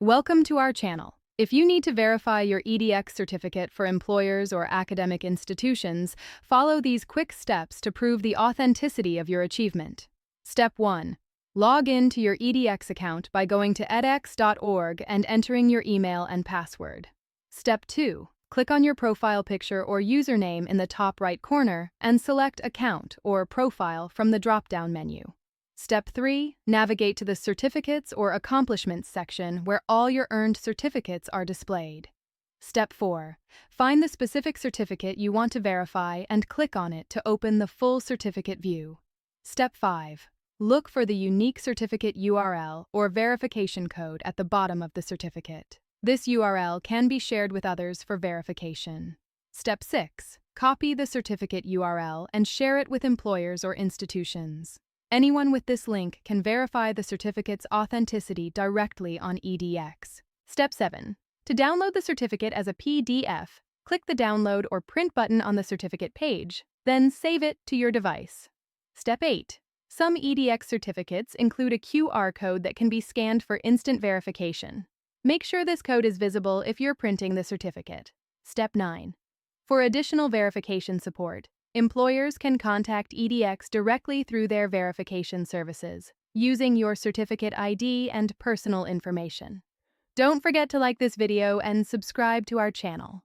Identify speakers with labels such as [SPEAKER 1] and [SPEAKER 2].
[SPEAKER 1] Welcome to our channel. If you need to verify your EdX certificate for employers or academic institutions, follow these quick steps to prove the authenticity of your achievement. Step 1. Log in to your EdX account by going to edx.org and entering your email and password. Step 2. Click on your profile picture or username in the top right corner and select Account or Profile from the drop-down menu. Step 3. Navigate to the Certificates or Accomplishments section where all your earned certificates are displayed. Step 4. Find the specific certificate you want to verify and click on it to open the full certificate view. Step 5. Look for the unique certificate URL or verification code at the bottom of the certificate. This URL can be shared with others for verification. Step 6. Copy the certificate URL and share it with employers or institutions. Anyone with this link can verify the certificate's authenticity directly on EdX. Step 7. To download the certificate as a PDF, click the Download or Print button on the certificate page, then save it to your device. Step 8. Some EdX certificates include a QR code that can be scanned for instant verification. Make sure this code is visible if you're printing the certificate. Step 9. For additional verification support, employers can contact EdX directly through their verification services, using your certificate ID and personal information. Don't forget to like this video and subscribe to our channel.